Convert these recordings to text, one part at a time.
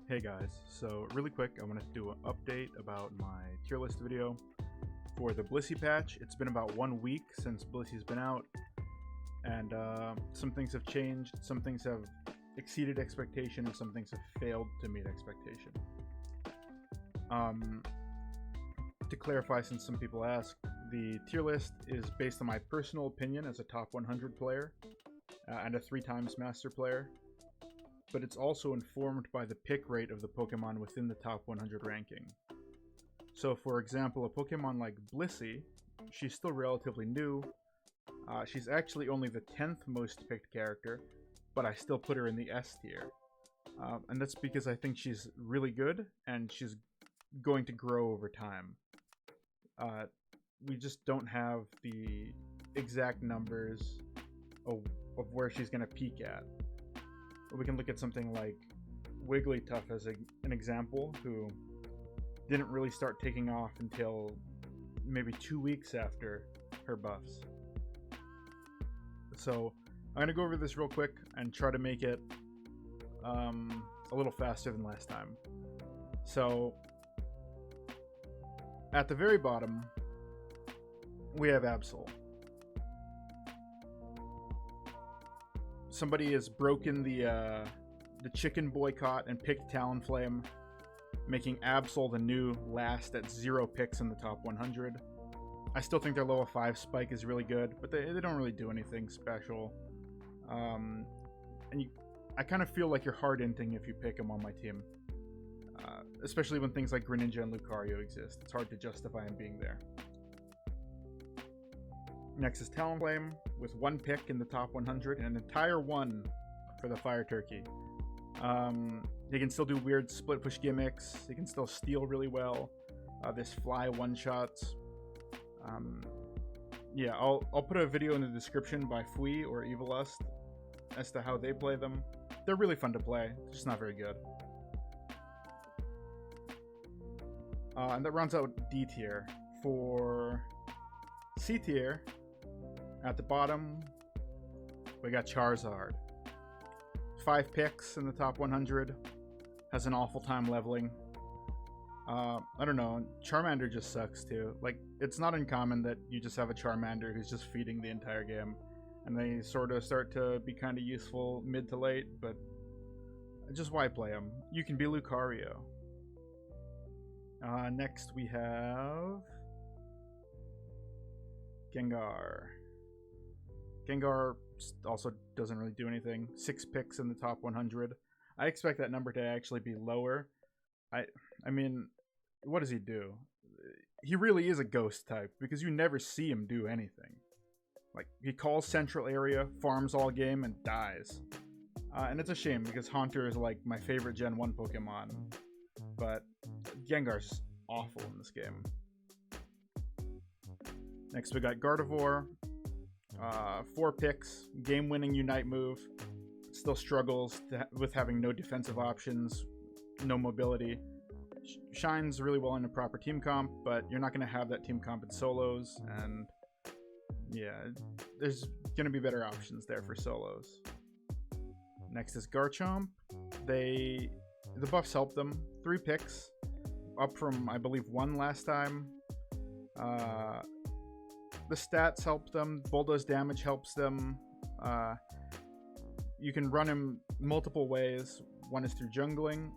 Hey guys, so really quick, I wanted to do an update about my tier list video for the Blissey patch. It's been about 1 week since Blissey's been out, and some things have changed, some things have exceeded expectation, and some things have failed to meet expectation. To clarify, since some people ask, the tier list is based on my personal opinion as a top 100 player and a 3x master player. But it's also informed by the pick rate of the Pokemon within the top 100 ranking. So for example, a Pokemon like Blissey, she's still relatively new. She's actually only the 10th most picked character, but I still put her in the S tier. And that's because I think she's really good, and she's going to grow over time. We just don't have the exact numbers of where she's going to peak at. We can look at something like Wigglytuff as an example, who didn't really start taking off until maybe 2 weeks after her buffs. So I'm going to go over this real quick and try to make it a little faster than last time. So at the very bottom, we have Absol. Somebody has broken the chicken boycott and picked Talonflame, making Absol the new last at 0 picks in the top 100. I still think their level 5 spike is really good, but they don't really do anything special. I kind of feel like you're hard-inting if you pick them on my team. Especially when things like Greninja and Lucario exist. It's hard to justify him being there. Next is Talonflame, with 1 pick in the top 100, and an entire 1 for the Fire Turkey. He can still do weird split push gimmicks, he can still steal really well, this fly one-shots. Yeah, I'll put a video in the description by Fwii or Evilust as to how they play them. They're really fun to play, just not very good. And that rounds out D tier. For C tier, at the bottom, we got Charizard. 5 picks in the top 100. Has an awful time leveling. I don't know, Charmander just sucks too. Like, it's not uncommon that you just have a Charmander who's just feeding the entire game, and they sort of start to be kind of useful mid to late, but just why play them? You can be Lucario. Next we have Gengar. Gengar also doesn't really do anything. 6 picks in the top 100. I expect that number to actually be lower. I mean, what does he do? He really is a ghost type, because you never see him do anything. Like, he calls central area, farms all game, and dies. And it's a shame, because Haunter is like my favorite Gen 1 Pokemon. But Gengar's awful in this game. Next we got Gardevoir. 4 picks, game-winning Unite move. Still struggles with having no defensive options, no mobility. Shines really well in a proper team comp, but you're not going to have that team comp in solos, and yeah, there's going to be better options there for solos. Next is Garchomp. The buffs help them. 3 picks, up from, I believe, 1 last time. The stats help them. Bulldoze damage helps them. You can run him multiple ways. One is through jungling,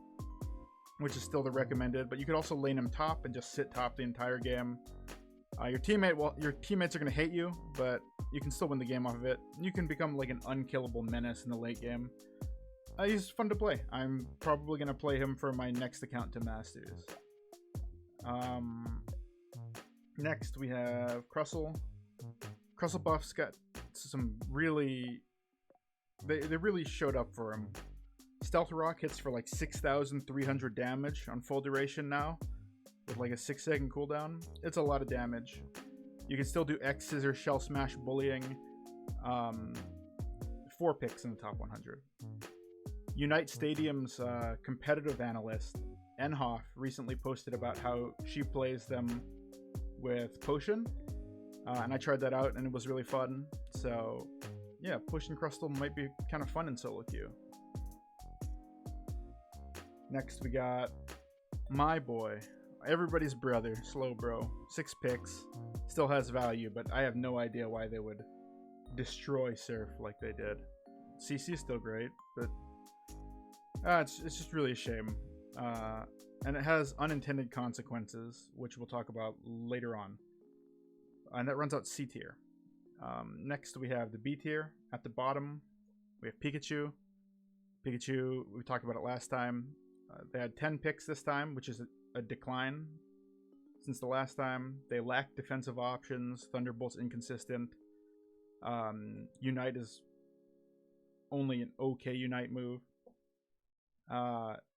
which is still the recommended, but you could also lane him top and just sit top the entire game. Your teammates are going to hate you, but you can still win the game off of it. You can become like an unkillable menace in the late game. He's fun to play. I'm probably going to play him for my next account to Masters. Next, we have Crustle. Crustle buffs got some really... They really showed up for him. Stealth Rock hits for like 6,300 damage on full duration now, with like a 6-second cooldown. It's a lot of damage. You can still do X Scissor, Shell Smash, Bullying. 4 picks in the top 100. Unite Stadium's competitive analyst, Enhoff, recently posted about how she plays them with Potion, and I tried that out and it was really fun. So yeah, Potion Crustle might be kind of fun in solo queue. Next we got my boy, everybody's brother, Slowbro. 6 picks, still has value, but I have no idea why they would destroy Surf like they did. CC is still great, but it's just really a shame. And it has unintended consequences, which we'll talk about later on. And that runs out C tier. Next we have the B tier. At the bottom, we have Pikachu. Pikachu, we talked about it last time. They had 10 picks this time, which is a decline since the last time. They lack defensive options. Thunderbolt's inconsistent. Unite is only an okay Unite move.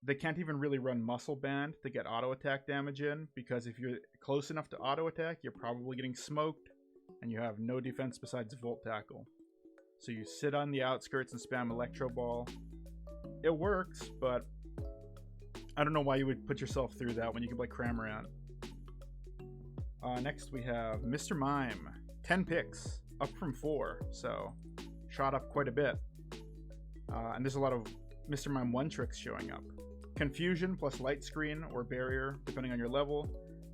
They can't even really run Muscle Band to get auto attack damage in, because if you're close enough to auto attack, you're probably getting smoked, and you have no defense besides Volt Tackle. So you sit on the outskirts and spam Electro Ball. It works, but I don't know why you would put yourself through that when you can play Cramorant. Next we have Mr. Mime. 10 picks, up from 4, so shot up quite a bit. And there's a lot of Mr. Mime 1 tricks showing up. Confusion plus Light Screen or Barrier, depending on your level,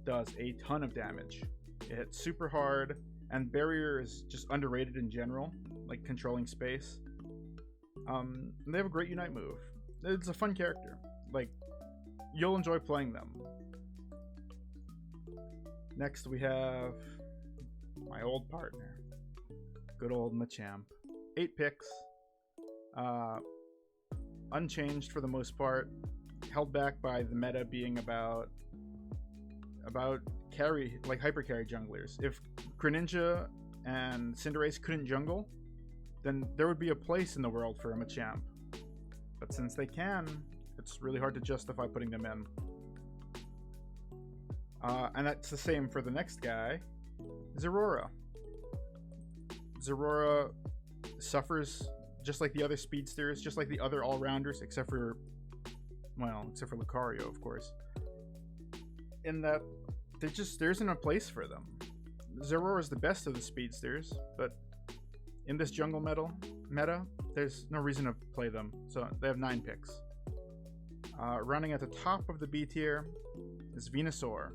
does a ton of damage. It hits super hard, and Barrier is just underrated in general, like controlling space. They have a great Unite move. It's a fun character. Like, you'll enjoy playing them. Next we have my old partner, good old Machamp. 8 picks. Unchanged for the most part, held back by the meta being about carry, like hyper carry junglers. If Greninja and Cinderace couldn't jungle, then there would be a place in the world for a Machamp. But since they can, it's really hard to justify putting them in. And that's the same for the next guy, Aurora. Aurora suffers just like the other speedsters, just like the other all-rounders, except for Lucario, of course. In that there isn't a place for them. Aurora is the best of the speedsters, but in this jungle meta, there's no reason to play them. So they have 9 picks. Running at the top of the B tier is Venusaur.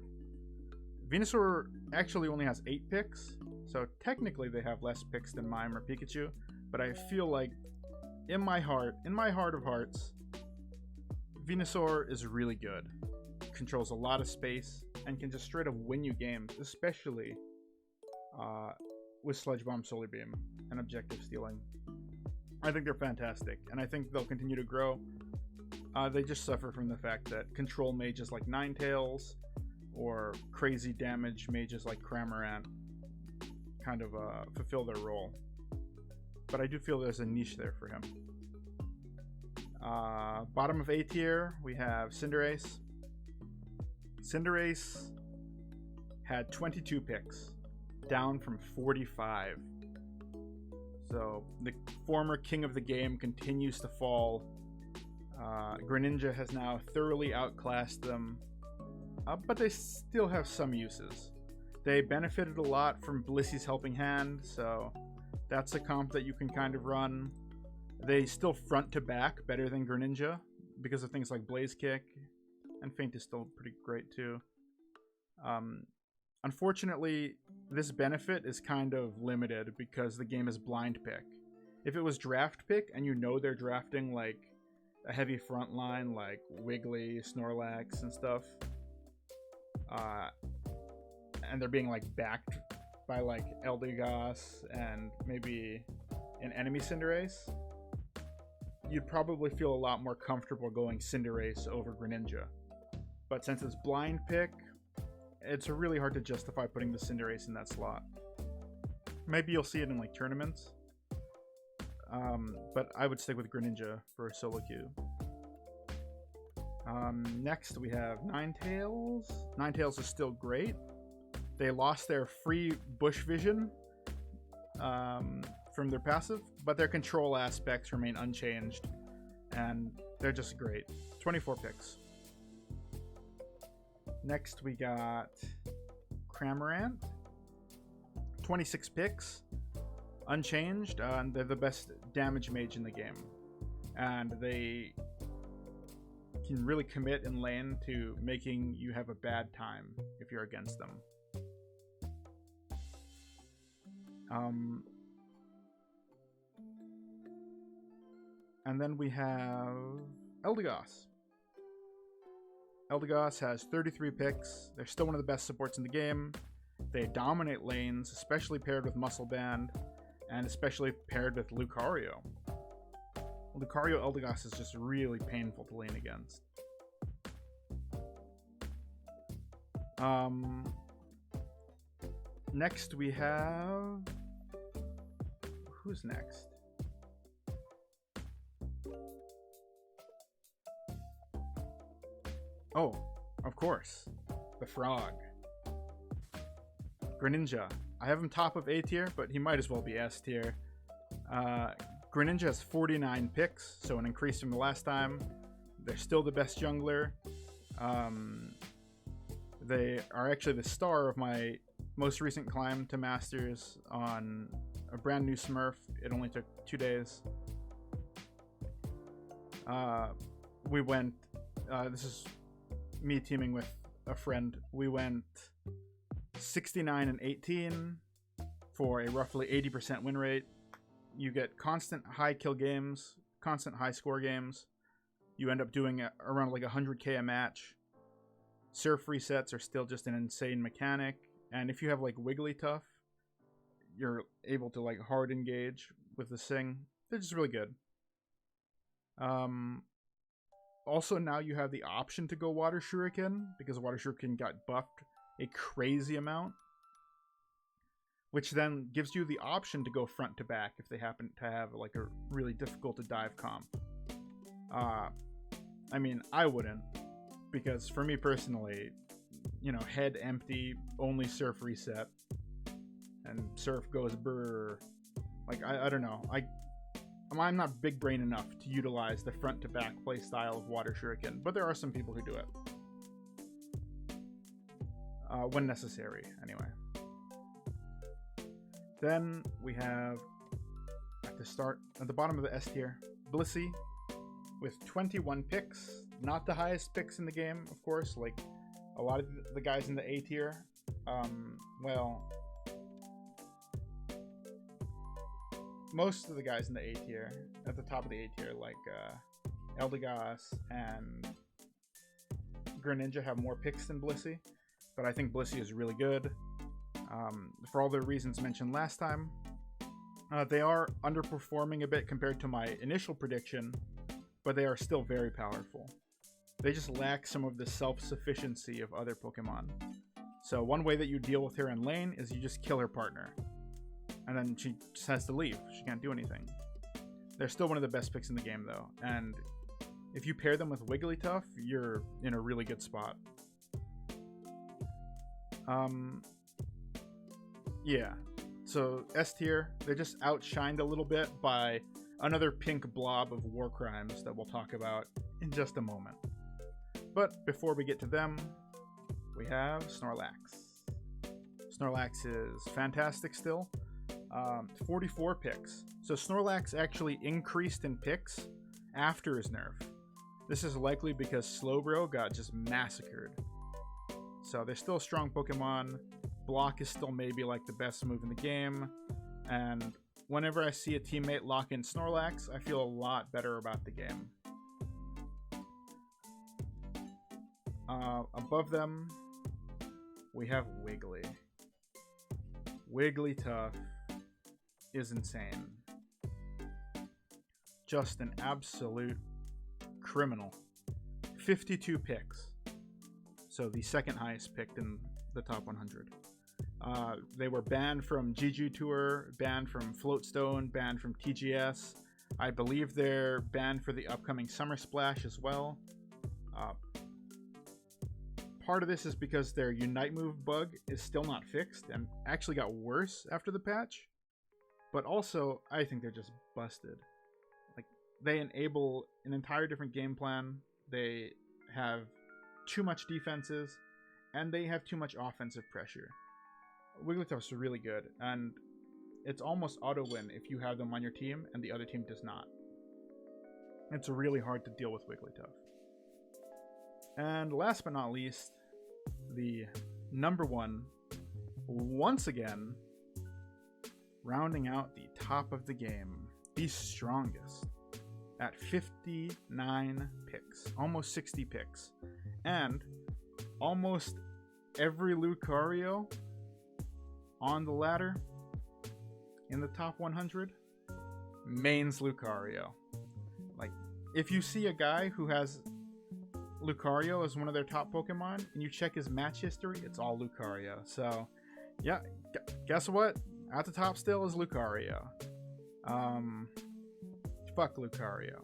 Venusaur actually only has 8 picks, so technically they have less picks than Mime or Pikachu. But I feel like, in my heart of hearts, Venusaur is really good. Controls a lot of space and can just straight up win you games, especially with Sludge Bomb, Solar Beam, and Objective Stealing. I think they're fantastic, and I think they'll continue to grow. They just suffer from the fact that control mages like Ninetales or crazy damage mages like Cramorant kind of fulfill their role. But I do feel there's a niche there for him. Bottom of A tier, we have Cinderace. Cinderace had 22 picks, down from 45. So the former king of the game continues to fall. Greninja has now thoroughly outclassed them, but they still have some uses. They benefited a lot from Blissey's helping hand, so that's a comp that you can kind of run. They still front to back better than Greninja because of things like Blaze Kick, and Feint is still pretty great too. Unfortunately, this benefit is kind of limited because the game is blind pick. If it was draft pick and you know they're drafting like a heavy front line like Wiggly, Snorlax, and stuff, and they're being like backed by like Degas and maybe an enemy Cinderace, you'd probably feel a lot more comfortable going Cinderace over Greninja. But since it's blind pick, it's really hard to justify putting the Cinderace in that slot. Maybe you'll see it in like tournaments, but I would stick with Greninja for a solo queue. Next we have Ninetales. Ninetales is still great. They lost their free bush vision from their passive, but their control aspects remain unchanged, and they're just great. 24 picks. Next we got Cramorant. 26 picks, unchanged, and they're the best damage mage in the game. And they can really commit in lane to making you have a bad time if you're against them. And then we have Eldegoss. Eldegoss has 33 picks. They're still one of the best supports in the game. They dominate lanes, especially paired with Muscle Band, and especially paired with Lucario. Lucario Eldegoss is just really painful to lane against. Next we have... Who's next? Oh, of course. The Frog. Greninja. I have him top of A tier, but he might as well be S tier. Greninja has 49 picks, so an increase from the last time. They're still the best jungler. They are actually the star of my most recent climb to Masters on a brand new Smurf. It only took 2 days. We went... this is me teaming with a friend. We went 69 and 18 for a roughly 80% win rate. You get constant high kill games, constant high score games. You end up doing around like 100k a match. Surf resets are still just an insane mechanic. And if you have like Wigglytuff, you're able to like hard engage with the Sing. They're just really good. Also, now you have the option to go Watershuriken, because Watershuriken got buffed a crazy amount, which then gives you the option to go front to back if they happen to have like a really difficult to dive comp. I mean, I wouldn't, because for me personally, you know, head empty, only Surf reset, and Surf goes brrr. Like, I don't know. I'm not big brain enough to utilize the front to back play style of Watershuriken, but there are some people who do it. When necessary, anyway. Then we have, at the bottom of the S tier, Blissey with 21 picks. Not the highest picks in the game, of course, like a lot of the guys in the A tier. Well, most of the guys in the A tier, at the top of the A tier, like Eldegoss and Greninja, have more picks than Blissey, but I think Blissey is really good. For all the reasons mentioned last time, they are underperforming a bit compared to my initial prediction, but they are still very powerful. They just lack some of the self-sufficiency of other Pokemon. So one way that you deal with her in lane is you just kill her partner, and then she just has to leave. She can't do anything. They're still one of the best picks in the game, though, and if you pair them with Wigglytuff, you're in a really good spot. Yeah, so S tier, they're just outshined a little bit by another pink blob of war crimes that we'll talk about in just a moment. But before we get to them, we have Snorlax. Snorlax is fantastic still. 44 picks. So Snorlax actually increased in picks after his nerf. This is likely because Slowbro got just massacred. So they're still a strong Pokemon. Block is still maybe like the best move in the game. And whenever I see a teammate lock in Snorlax, I feel a lot better about the game. Above them, we have Wiggly. Wigglytuff is insane. Just an absolute criminal. 52 picks. So the second highest picked in the top 100. They were banned from GG Tour, banned from Floatstone, banned from TGS. I believe they're banned for the upcoming Summer Splash as well. Part of this is because their Unite Move bug is still not fixed and actually got worse after the patch. But also, I think they're just busted. Like, they enable an entire different game plan. They have too much defenses, and they have too much offensive pressure. Wigglytuff's really good, and it's almost auto-win if you have them on your team and the other team does not. It's really hard to deal with Wigglytuff. And last but not least, the number one, once again, rounding out the top of the game, the strongest, at 59 picks, almost 60 picks. And almost every Lucario on the ladder in the top 100 mains Lucario. Like, if you see a guy who has Lucario as one of their top Pokemon and you check his match history, it's all Lucario. So, yeah, guess what? At the top still is Lucario. Fuck Lucario.